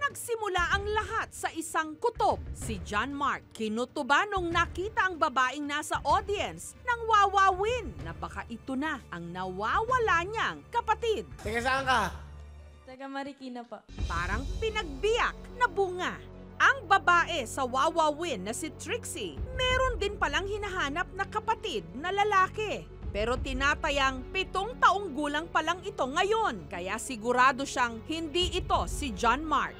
Nagsimula ang lahat sa isang kutob. Si John Mark kinutuba nung nakita ang babaeng nasa audience nang wawawin na baka ito na ang nawawala niyang kapatid. Teka, saan ka? Taga Marikina po. Parang pinagbiyak na bunga. Ang babae sa wawawin na si Trixie, meron din palang hinahanap na kapatid na lalaki. Pero tinatayang 7 taong gulang pa lang ito ngayon, kaya sigurado siyang hindi ito si John Mark.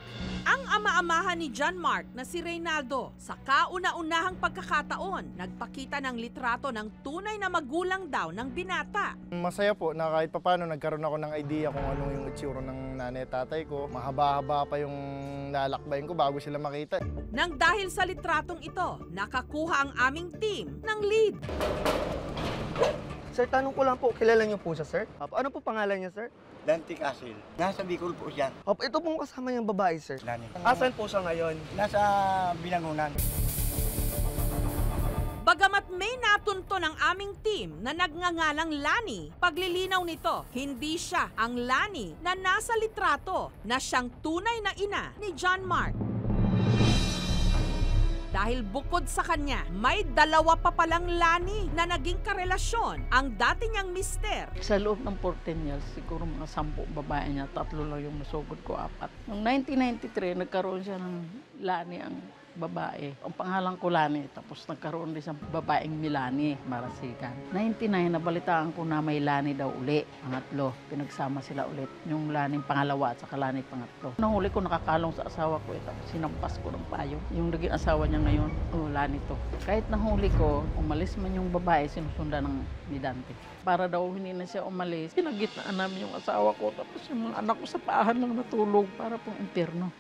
Ang ama-amahan ni John Mark na si Reynaldo, sa kauna-unahang pagkakataon, nagpakita ng litrato ng tunay na magulang daw ng binata. Masaya po na kahit papano nagkaroon ako ng idea kung ano yung itsura ng nanay at tatay ko. Mahaba-haba pa yung lalakbayin ko bago sila makita. Nang dahil sa litratong ito, nakakuha ang aming team ng lead. Sir, tanong ko lang po, kilala niyo po siya, sir? Ano po pangalan niya, sir? Dante Castle. Nasa Bicol po siya. Ito pong kasama niyang babae, sir. Lani. Asan po siya ngayon? Nasa Binangonan. Bagamat may natunto ng aming team na nagngangalang Lani, paglilinaw nito, hindi siya ang Lani na nasa litrato na siyang tunay na ina ni John Mark. Dahil bukod sa kanya, may 2 pa palang Lani na naging karelasyon ang dati niyang mister. Sa loob ng 14 years, siguro mga 10 babae niya, 3 lang yung nasugod ko, 4. Noong 1993, nagkaroon siya ng Lani ang babae. Ang pangalan ko Lani, tapos nagkaroon din sa babaeng Milani, Marasigan. 99, nabalitaan ko na may Lani daw uli, pangatlo. Pinagsama sila ulit, yung Lani pangalawa at saka Lani pangatlo. Nahuli ko, nakakalong sa asawa ko, tapos sinampas ko ng payo. Yung naging asawa niya ngayon, Lani to. Kahit nahuli ko, umalis man yung babae, sinusundan ng ni Dante. Para daw hindi na siya umalis, pinagitnaan namin yung asawa ko, tapos yung mga anak ko sa paahan lang natulog para pong impyerno.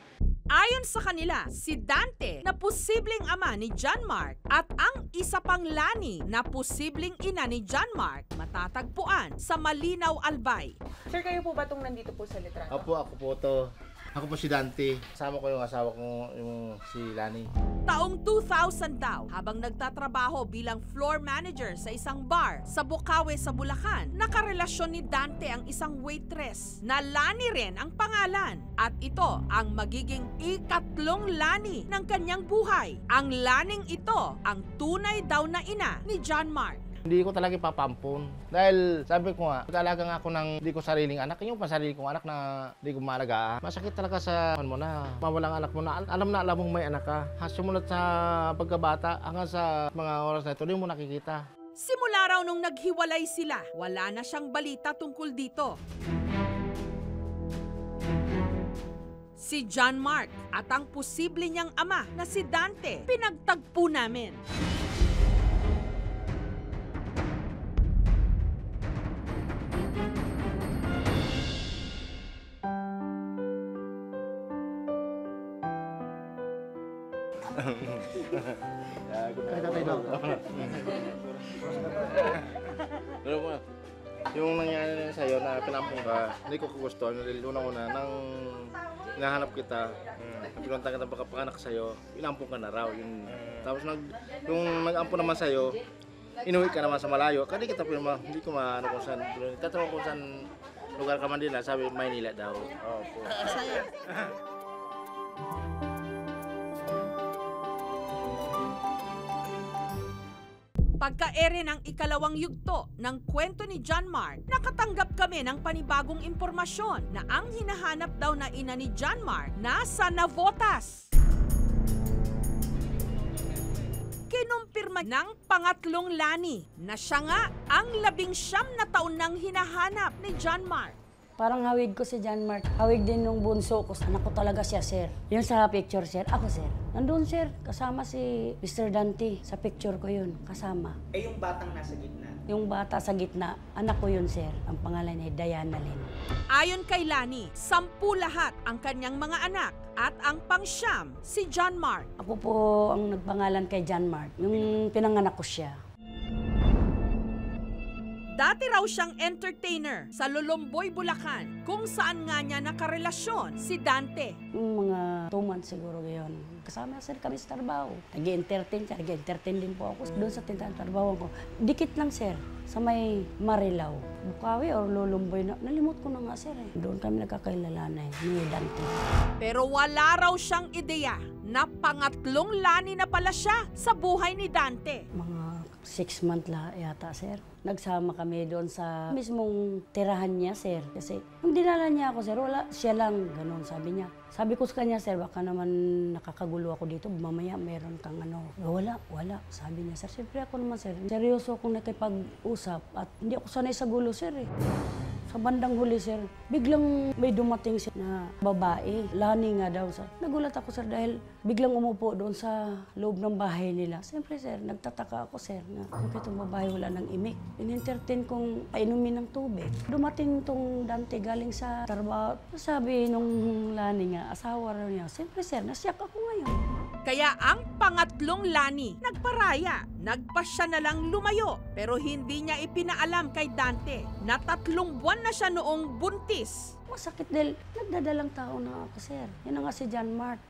Ayon sa kanila, si Dante na posibleng ama ni John Mark at ang isa pang Lani na posibleng ina ni John Mark matatagpuan sa Malinaw, Albay. Sir, kayo po ba itong nandito po sa litrato? Ako po to. Ako po si Dante. Kasama ko yung asawa ko, yung si Lani. Taong 2000 daw, habang nagtatrabaho bilang floor manager sa isang bar sa Bukawe sa Bulacan, nakarelasyon ni Dante ang isang waitress na Lani rin ang pangalan. At ito ang magiging ikatlong Lani ng kanyang buhay. Ang Laning ito ang tunay daw na ina ni John Mark. Hindi ko talaga ipapampun. Dahil sabi ko nga, mag-alaga nga ako ng hindi ko sariling anak. Yung pasarili kong anak na hindi ko maalagaan. Masakit talaga sa mo na mawalang anak mo na. Alam mong may anak ka. Sumunod sa pagkabata hanggang sa mga oras na ito, hindi mo nakikita. Simula raw nung naghiwalay sila, wala na siyang balita tungkol dito. Si John Mark at ang posible niyang ama na si Dante, pinagtagpo namin. Pero mo, yung nangyari na sa'yo na pinampung ka, hindi ko gusto. Una-una, nang nahanap kita, pinunta kita pagkapanganak sa'yo, inampung ka na raw. Tapos yung nag-ampun naman sa'yo, inuwi ka naman sa malayo. Kasi kita hindi ko maano kung saan. Tatanong kung saan lugar ka man din, sabi Maynila daw. Opo. Pagka-ere ng ikalawang yugto ng kwento ni John Mark, nakatanggap kami ng panibagong impormasyon na ang hinahanap daw na ina ni John Mark nasa Navotas. Kinumpirma ng pangatlong Lani na siya nga ang 19 na taon nang hinahanap ni John Mark. Parang hawig ko si John Mark. Hawig din nung bunso ko. Anak ko talaga siya, sir. Yun sa picture, sir. Ako, sir. Nandun, sir. Kasama si Mr. Dante. Sa picture ko yun. Kasama. Yung batang nasa gitna? Yung bata sa gitna, anak ko yun, sir. Ang pangalan niya, Diana Lynn. Ayon kay Lani, 10 lahat ang kanyang mga anak at ang pang-siyam, si John Mark. Ako po ang nagpangalan kay John Mark. Yung pinanganak ko siya. Dati raw siyang entertainer sa Lulumboy, Bulacan, kung saan nga niya nakarelasyon si Dante. Yung mga 2 months siguro ngayon, kasama sir kami sa trabaho. Nag-entertain siya, nag-entertain din po ako doon sa tindahan trabaho ko. Dikit lang sir, sa may Marilao. Bukawi or Lulumboy, nalimot ko na nga sir eh. Doon kami nagkakailalanay ni Dante. Pero wala raw siyang ideya na pangatlong Lani na pala siya sa buhay ni Dante. Mga 6 months yata, sir. Nagsama kami doon sa mismong tirahan niya, sir. Kasi nung dinala niya ako, sir, wala, siya lang, ganun, sabi niya. Sabi ko sa kanya, sir, baka naman nakakagulo ako dito, mamaya meron kang ano. Wala, sabi niya, sir. Siyempre ako naman, sir, seryoso akong nakipag-usap at hindi ako sanay sa gulo, sir, eh. Sa bandang huli, sir, biglang may dumating siya na babae. Lani nga daw. Nagulat ako, sir, dahil biglang umupo doon sa loob ng bahay nila. Siyempre, sir, nagtataka ako, sir, na bakit itong babae wala ng imik. In-entertain kong painumin ng tubig. Dumating itong Dante galing sa trabaho. Sabi nung Lani nga, asawa raw niya. Siyempre, sir, nasyak ako ngayon. Kaya ang pangatlong Lani nagparaya, nagpasya na lang lumayo. Pero hindi niya ipinaalam kay Dante na 3 buwan na siya noong buntis. Masakit dahil nagdadalang tao na ako, sir. Yan nga si John Mark.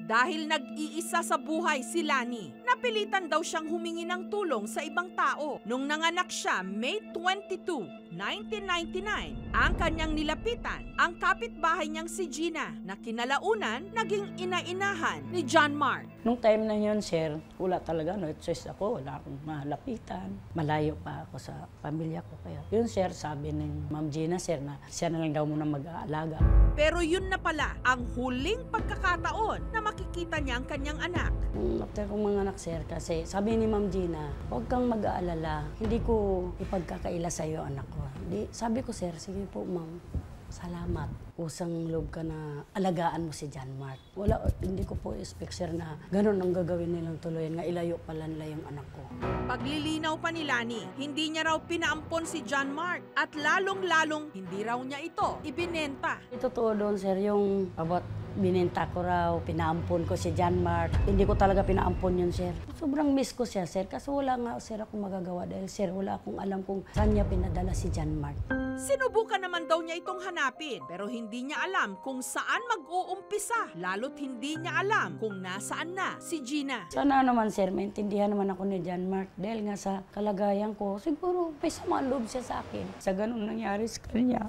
Dahil nag-iisa sa buhay si Lani, napilitan daw siyang humingi ng tulong sa ibang tao. Nung nanganak siya, May 22, 1999, ang kanyang nilapitan, ang kapitbahay niyang si Gina, na kinalaunan naging ina-inahan ni John Mark. Nung time na yun, sir, wala talaga, no choice ako, wala akong malapitan. Malayo pa ako sa pamilya ko. Kaya yun, sir, sabi ng Ma'am Gina, sir, na siya na lang daw muna mag-aalaga. Pero yun na pala ang huling pagkakataon na makikita niya ang kanyang anak. After kong mga anak, sir, kasi sabi ni Ma'am Gina, huwag kang mag-aalala, hindi ko ipagkakaila sa iyo, anak ko. Di, sabi ko, sir, sige po, ma'am, salamat. Kusang loob ka na alagaan mo si John Mark. Wala, hindi ko po expect, sir, na ganun ang gagawin nilang tuluyan, nga ilayo pala nila yung anak ko. Paglilinaw pa ni Lani, hindi niya raw pinaampon si John Mark at lalong-lalong hindi raw niya ito ibinenta. Totoo doon, sir, yung about binenta ko raw, pinaampon ko si John Mark. Hindi ko talaga pinaampon yun, sir. Sobrang miss ko siya, sir, kasi wala nga, sir, akong magagawa dahil, sir, wala akong alam kung saan niya pinadala si John Mark. Sinubukan naman daw niya itong hanapin, pero hindi niya alam kung saan mag-uumpisa, lalo't hindi niya alam kung nasaan na si Gina. Sana naman, sir, maintindihan naman ako ni John Mark dahil nga sa kalagayan ko, siguro may sama loob siya sa akin. Sa ganun nangyari sa kanya.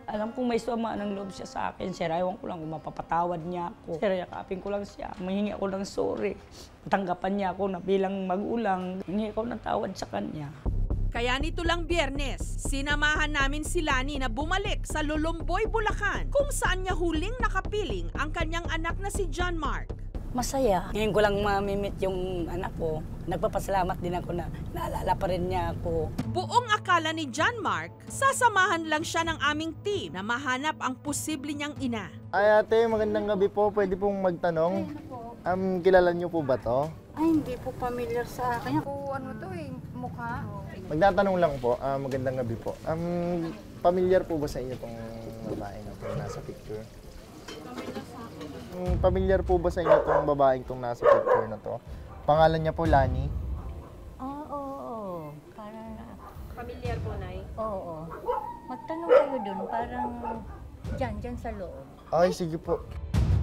Alam kong may sama ng loob siya sa akin, sir. Ayaw ko lang kung mapapatawad niya ako. Sir, yakapin ko lang siya. Mahingi ako ng sorry. Tanggapan niya ako na bilang magulang. Hingi ako ng tawad sa kanya. Kaya nito lang Biyernes, sinamahan namin si Lani na bumalik sa Lulumboy, Bulacan, kung saan niya huling nakapiling ang kanyang anak na si John Mark. Masaya. Ngayon ko lang mamimit yung anak ko. Nagpapasalamat din ako na naalala pa rin niya ako. Buong akala ni John Mark, sasamahan lang siya ng aming team na mahanap ang posible niyang ina. Ay ate, magandang gabi po. Pwede pong magtanong. Kilala niyo po ba to? Ay, hindi po familiar sa akin. Ano to eh, mukha. Magtatanong lang po. Magandang gabi po. Familiar po ba sa inyo tong babae na to nasa picture? Familiar po ba sa inyo tong babaeng tong nasa picture na to? Pangalan niya po Lani. Oo. Parang, Familiar po, Nay. oo. Magtanong kayo dun, parang dyan sa loob. Ay, sige po.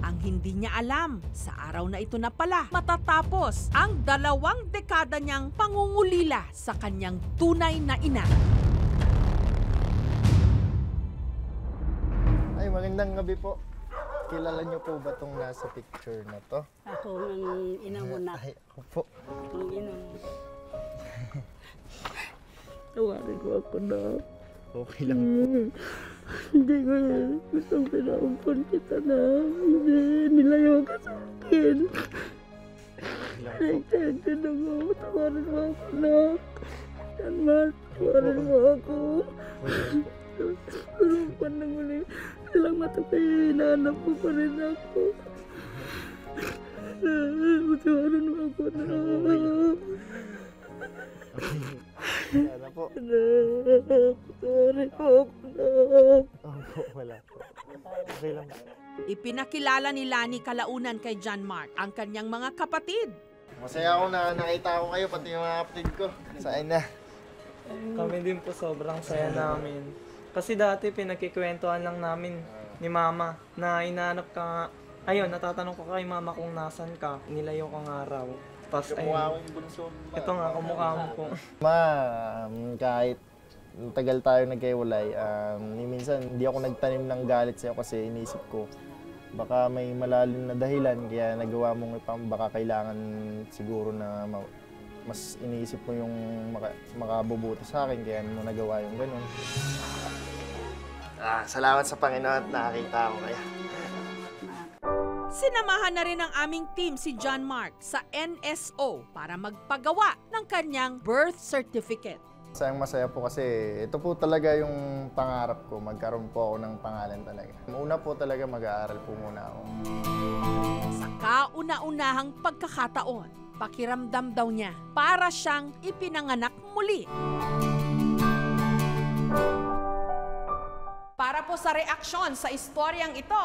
Ang hindi niya alam, sa araw na ito na pala matatapos ang 2 dekada niyang pangungulila sa kanyang tunay na ina. Ay, magandang gabi po. Kilala niyo po ba tong nasa picture na to? Ako ang ina mo na. Ay, ako po. Ang ina mo. Tawarin mo ako na. Okay lang po. Hindi ko gustong pinaumpon kita na. Hindi, nilayo ka sa akin. Rejected ako. Tawarin mo ako na. John Mark, tawarin mo ako. Pero pandang muli, salamat ako kayo, hinahanap mo pa rin ako. Tawarin mo ako na. Wala po. Tawarin mo ako na. Opo, wala po. Okay lang. Ipinakilala ni Lani kalaunan kay John Mark ang kanyang mga kapatid. Masaya ako na nakita ko kayo, pati yung mga kapatid ko. Saan na? Kami din po sobrang saya namin. Kasi dati pinagkikwentuhan lang namin ni Mama na inaanap ka nga. Ayun, natatanong ko kay Mama kung nasan ka. Nilayo ka nga raw. Tapos Kamukha ko ayun, yung bunso. ito nga, kamukha mo po. Ma, kahit tagal tayo nagkahiwalay, minsan hindi ako nagtanim ng galit sa'yo kasi iniisip ko baka may malalim na dahilan kaya nagawa mong baka kailangan siguro na mas iniisip mo yung makabubuti sa akin kaya mo nagawa yung ganun. Salamat sa Panginoon at nakakita ako kaya. Sinamahan na rin ng aming team si John Mark sa NSO para magpagawa ng kanyang birth certificate. Masaya po kasi ito po talaga yung pangarap ko, magkaroon po ako ng pangalan talaga. Una po talaga mag-aaral po muna ako. Sa kauna-unahang pagkakataon, pakiramdam daw niya para siyang ipinanganak muli. Para po sa reaksyon sa istoryang ito,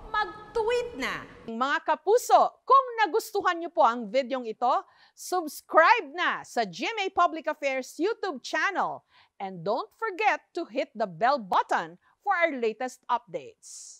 mag-tweet na. Mga kapuso, kung nagustuhan niyo po ang videong ito, subscribe na sa GMA Public Affairs YouTube channel. And don't forget to hit the bell button for our latest updates.